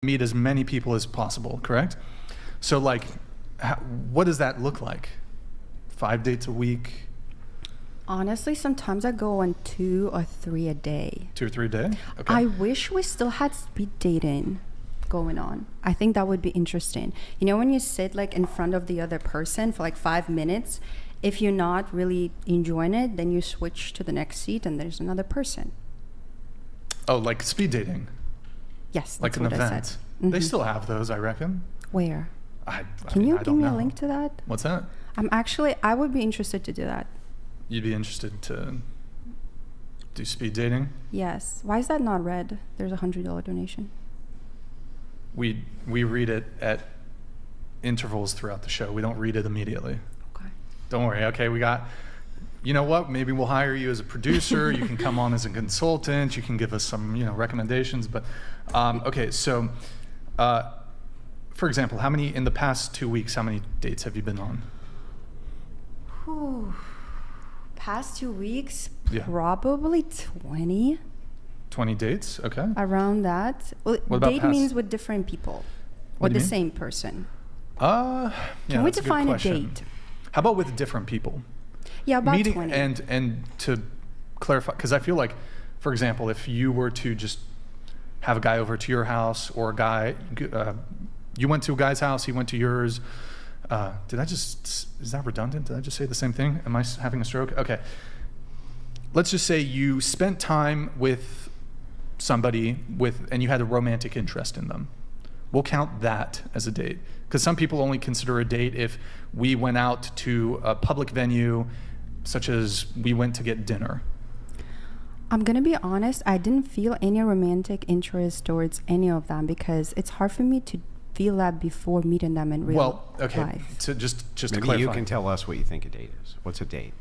meet as many people as possible, correct? So like, what does that look like? 5 dates a week? Honestly, sometimes I go on 2 or 3 a day. 2 or 3 a day? Okay. I wish we still had speed dating going on. I think that would be interesting. You know, when you sit like in front of the other person for like 5 minutes, if you're not really enjoying it, then you switch to the next seat and there's another person. Oh, like speed dating? Yes, Like that's an what I event? said. They Mhm. still have those, I reckon. Where? I Can mean, you I give don't me a know. link to that? What's that? I would be interested to do that. You'd be interested to do speed dating? Yes. Why is that not red? There's a $100 donation. We read it at intervals throughout the show. We don't read it immediately. Okay. Don't worry. Okay, we got, you know what? Maybe we'll hire you as a producer. You can come on as a consultant. You can give us some, recommendations. But okay, so for example, in the past 2 weeks, how many dates have you been on? Whew. Past 2 weeks, Yeah. probably 20. 20 dates? Okay. Around that. Well, What about date past- means with different people. What With do the you mean? same person. Yeah, Can we that's a good define a question. date? How about with different people? Yeah, about Meeting 20. and to clarify, because I feel like, for example, if you were to just have a guy over to your house, or a guy, you went to a guy's house, he went to yours. Is that redundant? Did I just say the same thing? Am I having a stroke? Okay. Let's just say you spent time with somebody and you had a romantic interest in them. We'll count that as a date. Because some people only consider a date if we went out to a public venue, such as we went to get dinner. I'm going to be honest, I didn't feel any romantic interest towards any of them because it's hard for me to feel that before meeting them in real okay. life. So just to Maybe clarify, you can tell us what you think a date is. What's a date?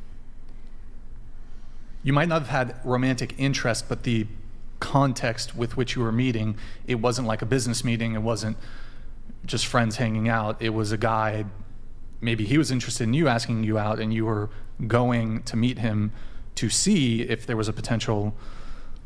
you might not have had romantic interest, but the context with which you were meeting, it wasn't like a business meeting. It wasn't just friends hanging out. It was a guy, maybe he was interested in you, asking you out, and you were going to meet him to see if there was a potential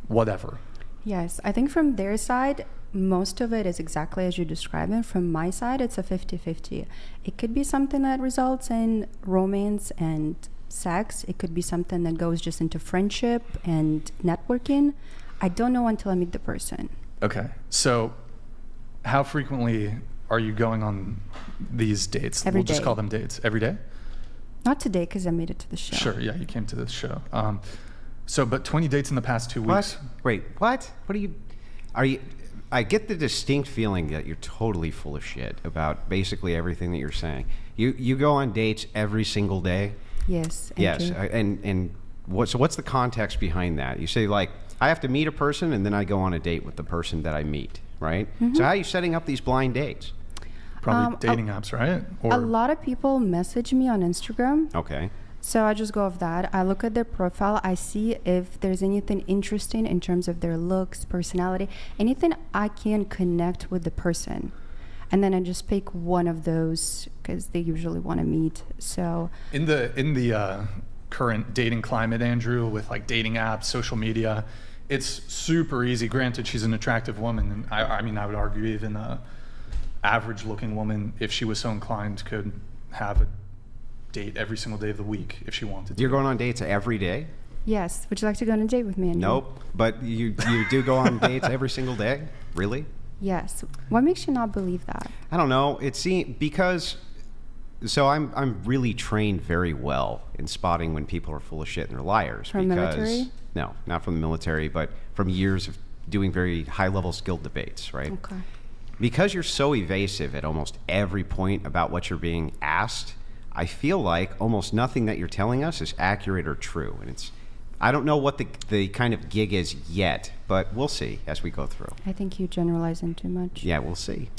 whatever. Yes, I think from their side, most of it is exactly as you describe it. From my side, it's a 50-50. It could be something that results in romance and sex. It could be something that goes just into friendship and networking. I don't know until I meet the person. Okay, so how frequently are you going on these dates? Every We'll just day. call them dates. Every day? Not today because I made it to the show. Sure, yeah, you came to this show. But 20 dates in the past 2 weeks. What? Wait, what? What are you? I get the distinct feeling that you're totally full of shit about basically everything that you're saying. You go on dates every single day? Yes. Yes. Andrew. And what's the context behind that? You say like, I have to meet a person and then I go on a date with the person that I meet, right? Mm-hmm. So how are you setting up these blind dates? Probably dating apps, right? A lot of people message me on Instagram. Okay. So I just go off that. I look at their profile. I see if there's anything interesting in terms of their looks, personality, anything I can connect with the person. And then I just pick one of those because they usually want to meet. So In the current dating climate, Andrew, with like dating apps, social media, it's super easy. Granted, she's an attractive woman, and I mean, I would argue even a average-looking woman, if she was so inclined, could have a date every single day of the week if she wanted to. You're going on dates every day? yes, would you like to go on a date with me? Andrew? Nope. But you do go on dates every single day? Really? Yes. What makes you not believe that? I don't know. It seems because so I'm really trained very well in spotting when people are full of shit and they're liars. From because, military? No, not from the military, but from years of doing very high-level skilled debates, right? Okay. Because you're so evasive at almost every point about what you're being asked, I feel like almost nothing that you're telling us is accurate or true. And I don't know what the kind of gig is yet, but we'll see as we go through. I think you generalizing too much. Yeah, we'll see.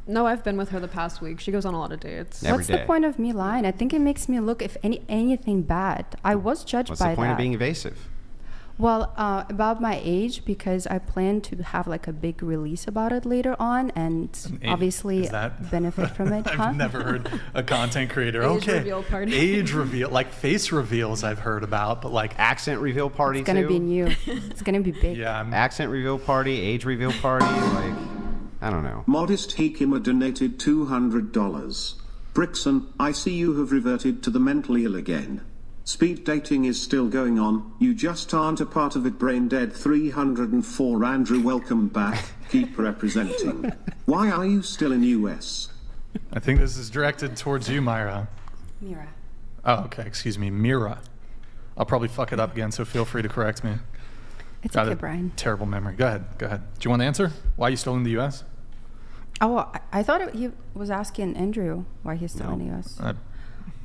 No, I've been with her the past week. She goes on a lot of dates. Every What's day. the point of me lying? I think it makes me look if anything bad. I was judged What's by the point that. of being evasive? Well, about my age, because I plan to have like a big release about it later on, and obviously Is that- benefit from it. I've never heard a content creator. Age okay, reveal party. age reveal, like face reveals I've heard about, but like, Accent reveal party It's gonna too? be new. It's gonna be big. yeah, Accent reveal party, age reveal party, like I don't know. Modest Hikima donated $200. Brixon, I see you have reverted to the mentally ill again. Speed dating is still going on, you just aren't a part of it. Brain dead 304. Andrew, welcome back. Keep representing. Why are you still in US? I think this is directed towards you, Myra. Mira. Oh, okay. Excuse me, Mira. I'll probably fuck it up again, so feel free to correct me. It's Got okay, a Brian. terrible memory. Go ahead. Go ahead. Do you want to answer? Why are you still in the U.S.? Oh, I thought he was asking Andrew why he's still in the U.S.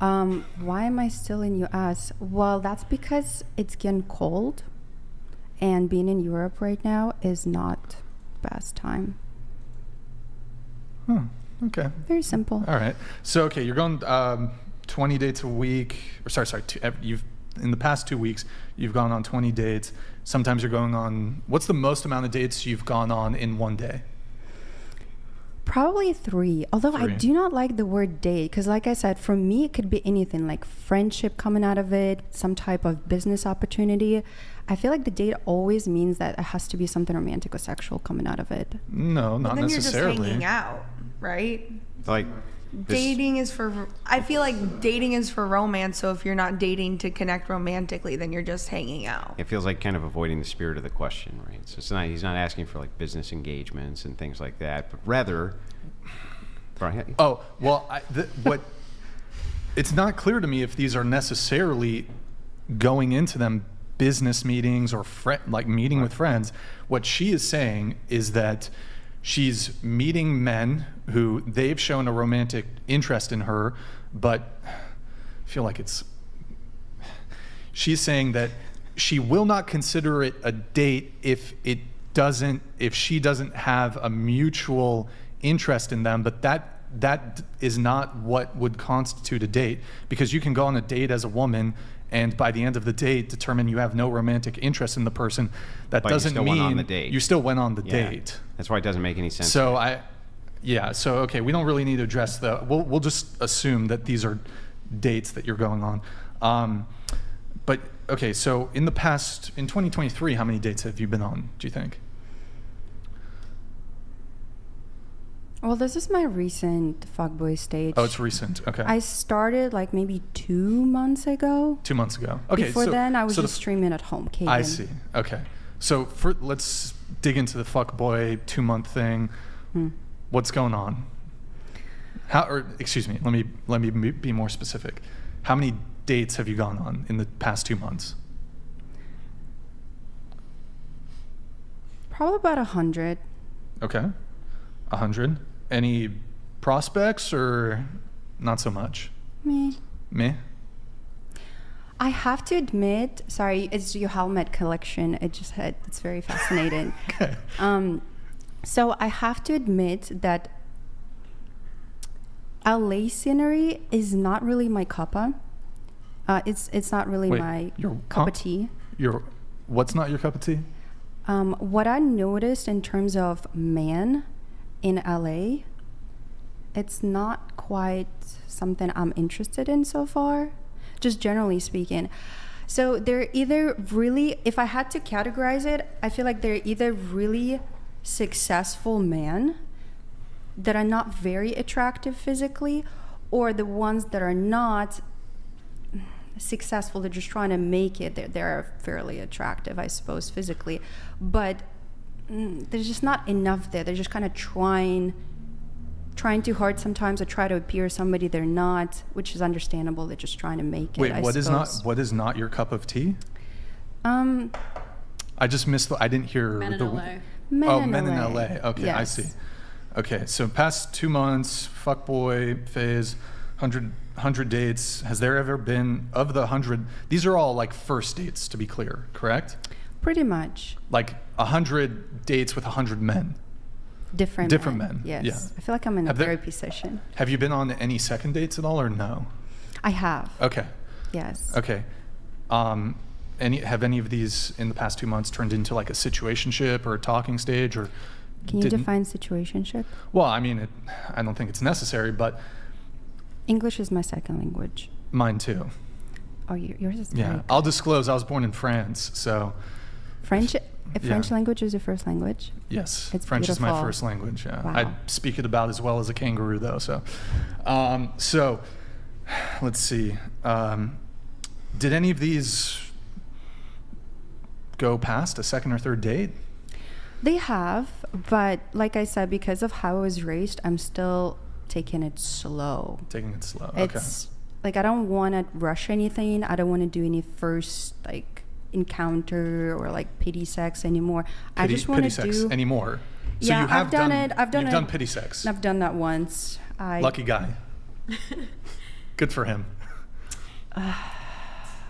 Why am I still in U.S.? Well, that's because it's getting cold, and being in Europe right now is not best time. Okay. Very simple. All right. So, okay, you're going 20 dates a week. Or sorry. You've in the past 2 weeks, you've gone on 20 dates. Sometimes you're going on. What's the most amount of dates you've gone on in one day? Probably 3. Although 3. I do not like the word date because, like I said, for me, it could be anything like friendship coming out of it, some type of business opportunity. I feel like the date always means that it has to be something romantic or sexual coming out of it. No, not But then necessarily. you're just hanging out, right? Like, this- Dating is for. I feel like dating is for romance. So if you're not dating to connect romantically, then you're just hanging out. It feels like kind of avoiding the spirit of the question, right? So it's not. He's not asking for like business engagements and things like that, but rather. Brian, Oh, well, what it's not clear to me if these are necessarily going into them business meetings or like meeting with friends. What she is saying is that she's meeting men who they've shown a romantic interest in her, but I feel like she's saying that she will not consider it a date if she doesn't have a mutual interest in them, but that is not what would constitute a date, because you can go on a date as a woman and by the end of the date determine you have no romantic interest in the person. That But you doesn't still mean went on the date. you still went on the Yeah. date. That's why it doesn't make any sense. So okay, we don't really need to address we'll just assume that these are dates that you're going on. But okay, so in 2023, how many dates have you been on, do you think? Well, this is my recent fuckboy stage. Oh, it's recent. Okay. I started like maybe 2 months ago. 2 months ago. Okay. Before then, I was so just streaming at home. I Kagan. see. Okay. So let's dig into the fuckboy 2-month thing. What's going on? Excuse me. Let me be more specific. How many dates have you gone on in the past 2 months? Probably about 100. Okay. 100. Any prospects or not so much? Me. I have to admit, sorry, it's your helmet collection. It's very fascinating. Okay. So I have to admit that LA scenery is not really my cuppa. It's not really Wait, my your cup huh? of tea. What's not your cup of tea? What I noticed in terms of man in LA, it's not quite something I'm interested in so far, just generally speaking. So they're either really, if I had to categorize it, I feel like they're either really successful men that are not very attractive physically, or the ones that are not successful, they're just trying to make it. They're fairly attractive, I suppose, physically, but there's just not enough there. They're just kind of trying too hard sometimes to try to appear somebody they're not, which is understandable. They're just trying to make it. Wait, I what suppose. is not your cup of tea? I just missed. I didn't hear Men in the. LA. Men in LA. Okay, I Yes. see. Okay, so past 2 months, fuckboy phase, 100 dates. Has there ever been, of the 100, these are all like first dates, to be clear, correct? Pretty much Like 100 dates with 100 men. different men, Yes, yeah. I feel like I'm in a Have there- therapy session. Have you been on any second dates at all, or no? I have. Okay, Yes. okay. Have any of these in the past 2 months turned into like a situationship or a talking stage, or Can you didn't? define situationship? Well, I mean, I don't think it's necessary, but English is my second language. mine too. Oh, yours is Yeah, very I'll disclose I was born in France, so French. If Yeah. French language is your first language. Yes, It's French is my beautiful. first language. Yeah, Wow. I speak it about as well as a kangaroo, though. So, let's see. Did any of these go past a second or third date? They have, but like I said, because of how I was raised, I'm still taking it slow. Taking it slow. Okay. It's like I don't want to rush anything. I don't want to do any first like encounter or like pity sex anymore. I just want pity to sex do. anymore. So Yeah, you have I've done it. I've done you've it. done pity sex. I've done that once. Lucky guy. Good for him.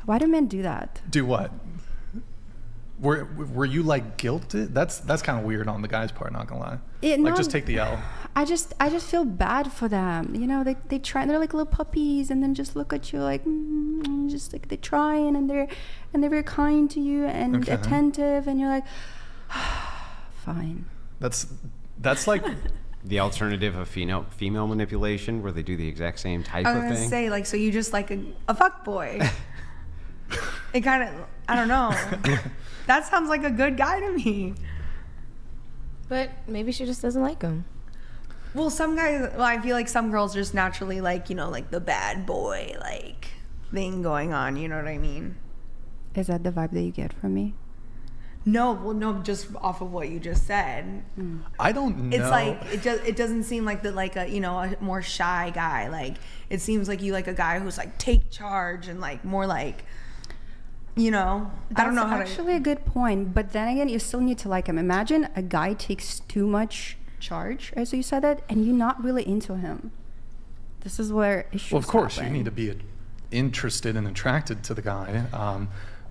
Why do men do that? Do what? Were you like guilted? That's kind of weird on the guy's part. Not gonna lie. Like just take the L. I just feel bad for them. You know, they try. They're like little puppies, and then just look at you like, just like they're trying, and they're very kind to you and Okay. attentive, and you're like, fine. That's like The alternative of female manipulation, where they do the exact same type I was of gonna thing. say, like, so you just like a fuck boy. It kind of, I don't know. That sounds like a good guy to me. But maybe she just doesn't like him. Well, some guys, well, I feel like some girls just naturally like, you know, like the bad boy, like, thing going on. You know what I mean? Is that the vibe that you get from me? No, well, no, just off of what you just said. I don't know. It's like it doesn't seem like a more shy guy. Like it seems like you like a guy who's like take charge and like more like, I don't know how That's actually a good point. But then again, you still need to like him. Imagine a guy takes too much charge, as you said that, and you're not really into him. This is where issues Well, of course, happen. you need to be interested and attracted to the guy.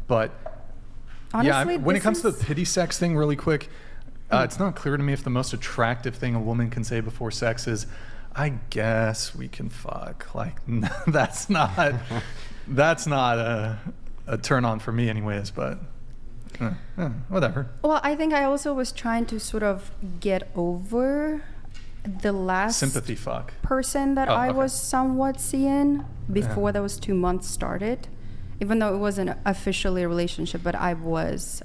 But Honestly, when it this comes to is- the pity sex thing, really quick, it's not clear to me if the most attractive thing a woman can say before sex is, "I guess we can fuck." Like, that's not a turn on for me, anyways. But whatever. Well, I think I also was trying to sort of get over the last Sympathy fuck. person that Oh, I okay. was somewhat seeing before those 2 months started, even though it wasn't officially a relationship, but I was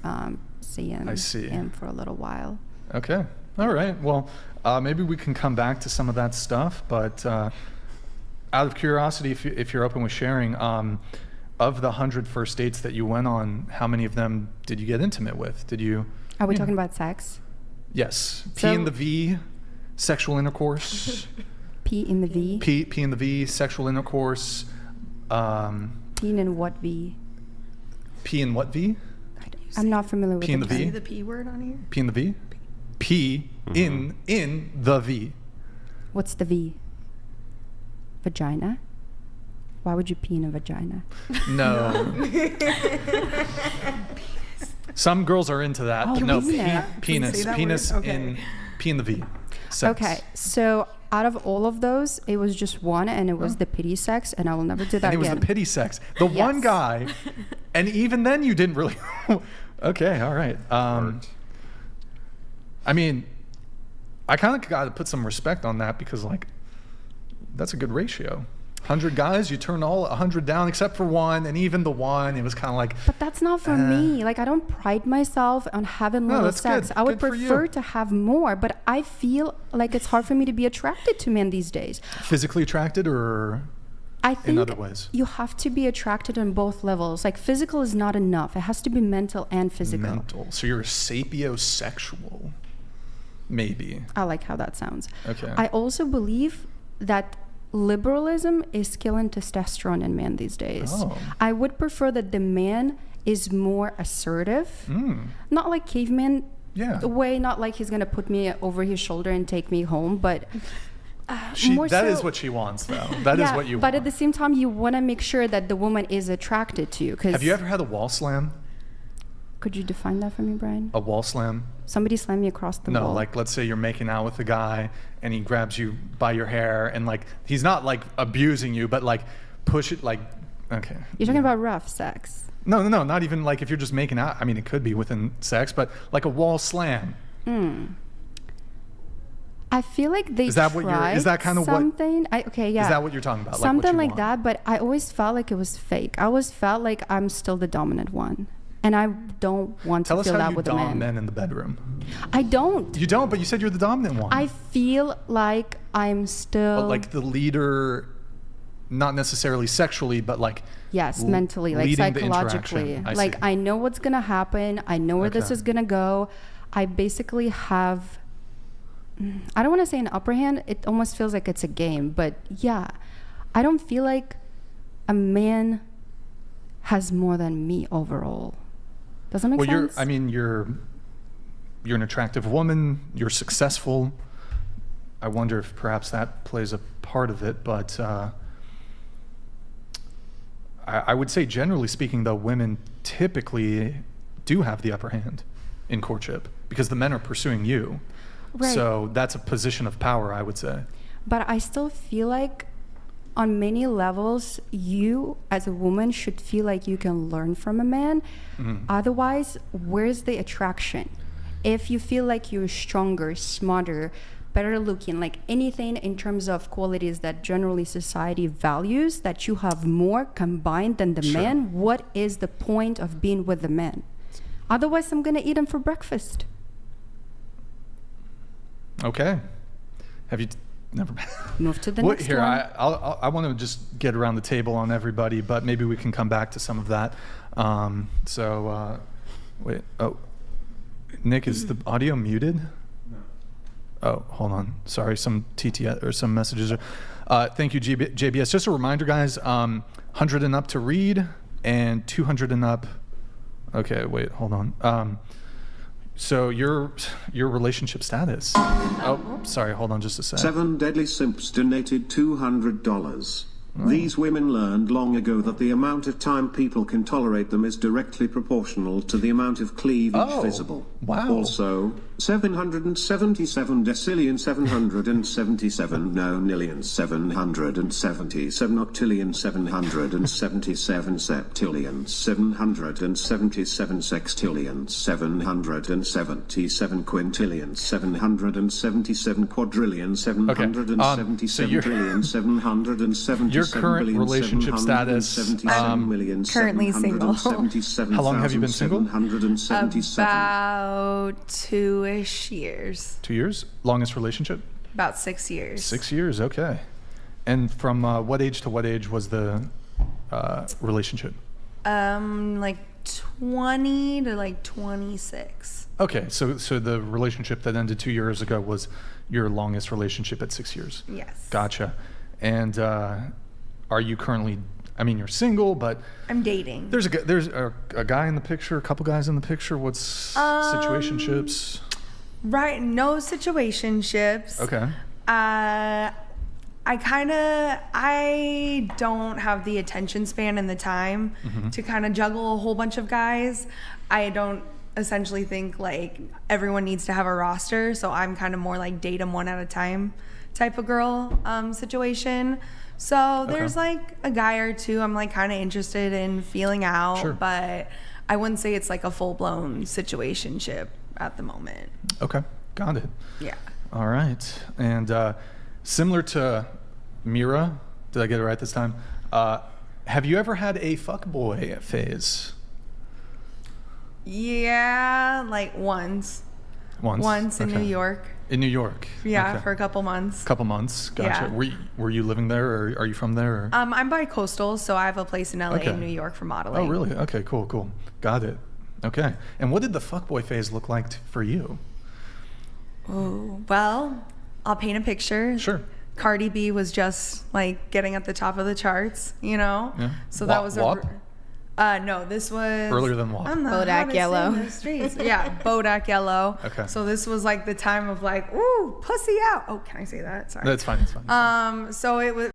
seeing I see. him for a little while. Okay. All right. Well, maybe we can come back to some of that stuff. But out of curiosity, if you're open with sharing, of the 100 first dates that you went on, how many of them did you get intimate with? Did you? Are we Yeah. talking about sex? Yes. P So- in the V, sexual intercourse. P in the V? P in the V, sexual intercourse. P in what V? P in what V? I'm not familiar with P in the term. V? See the P word on here? P in the V? P in the V. What's the V? Vagina? Why would you pee in a vagina? No. Some girls are into that. Oh, No, really? Can you penis. say that Penis word? Okay. in P in the V. Sex. Okay, so out of all of those, it was just one, and it was the pity sex, and I will never do that And it was again. the pity sex. The one Yes. guy, and even then you didn't really. Okay, all right. I mean, I kind of got to put some respect on that because, like, that's a good ratio. 100 guys, you turn all 100 down except for one, and even the one, it was kind of like, But that's not for me. Like, I don't pride myself on having No, little that's sex. good. I would Good for you. prefer to have more, but I feel like it's hard for me to be attracted to men these days. physically attracted or I think other ways? you have to be attracted on both levels. Like, physical is not enough. It has to be mental and physical. mental. So you're sapiosexual, maybe. I like how that sounds. Okay. I also believe that liberalism is killing testosterone in men these days. Oh. I would prefer that the man is more assertive, not like caveman Yeah. way, not like he's gonna put me over his shoulder and take me home, but more That is so- what she wants, though. That is yeah, what you but want. at the same time, you want to make sure that the woman is attracted to you. Cause Have you ever had a wall slam? Could you define that for me, Brian? A wall slam? Somebody slammed me across the No, wall. like let's say you're making out with a guy and he grabs you by your hair and like he's not like abusing you, but like push it like okay. You're talking about rough sex. No, not even like if you're just making out. I mean, it could be within sex, but like a wall slam. I feel like they Is that what you're- tried is that kind of what- something. Okay, yeah. Is that what you're talking about? Something what you like want? that, but I always felt like it was fake. I always felt like I'm still the dominant one. and I don't want Tell to us feel how that you with a dom man. men in the bedroom. I don't. You don't, but you said you're the dominant one. I feel like I'm still But like the leader, not necessarily sexually, but like yes, l- mentally, like leading the psychologically. interaction. I Like see. I know what's gonna happen. I know where this Okay. is gonna go. I basically have. I don't want to say an upper hand. It almost feels like it's a game, but yeah, I don't feel like a man has more than me overall. Does that make well, sense? you're an attractive woman. You're successful. I wonder if perhaps that plays a part of it, but I would say, generally speaking, though, women typically do have the upper hand in courtship because the men are pursuing you. Right. So that's a position of power, I would say. But I still feel like on many levels, you as a woman should feel like you can learn from a man. Otherwise, where's the attraction? If you feel like you're stronger, smarter, better looking, like anything in terms of qualities that generally society values, that you have more combined than the Sure. man, what is the point of being with the man? Otherwise, I'm gonna eat him for breakfast. Okay. Have you never Move to the Well, next here, one. I want to just get around the table on everybody, but maybe we can come back to some of that. Wait. Oh, Nick, is the audio muted? No. Oh, hold on. Sorry, some TTS or some messages. Thank you, JBS. Just a reminder, guys. 100 and up to read, and 200 and up. Okay, wait, hold on. So your relationship status. Oh, sorry. Hold on just a sec. 7 Deadly Simps donated $200. These women learned long ago that the amount of time people can tolerate them is directly proportional to the amount of cleavage Oh, visible. wow. Also, 777 decillion 777 no nillion 777 octillion 777 septillion 777 sextillion 777 quintillion 777 quadrillion 777 so your- trillion 777 Your current billion, relationship status, 777 million, currently single. 777 How long have you been single? 777. About 2-ish years. 2 years? Longest relationship? About 6 years. 6 years. Okay. And from what age to what age was the relationship? Like 20 to like 26. Okay, so the relationship that ended 2 years ago was your longest relationship at 6 years. Yes. Gotcha. And are you currently? I mean, you're single, but I'm dating. there's a guy in the picture, a couple guys in the picture. What's situationships? Right, no situationships. Okay. I don't have the attention span and the time to kind of juggle a whole bunch of guys. I don't essentially think like everyone needs to have a roster, so I'm kind of more like date them one at a time type of girl situation. So there's like a guy or two I'm like kind of interested in feeling out, Sure. but I wouldn't say it's like a full-blown situationship at the moment. Okay. Got it. Yeah. All right. And similar to Mira, did I get it right this time? Have you ever had a fuckboy phase? Yeah, like once. Once in Okay. New York. In New York. Yeah, Okay. for a couple months. Couple months. Gotcha. Yeah. Were you living there, or are you from there? Or? I'm bi-coastal, so I have a place in LA Okay. and New York for modeling. Oh, really? Okay, cool. Got it. Okay. And what did the fuckboy phase look like for you? Oh, well, I'll paint a picture. Sure. Cardi B was just like getting at the top of the charts, you know? Yeah. So that was WAP? no, this was Earlier than WAP. I don't know Bodak how to say Yellow. the streets. Yeah, Bodak Yellow. Okay. So this was like the time of like, ooh, pussy out. Oh, can I say that? Sorry. That's fine. That's fine. So it was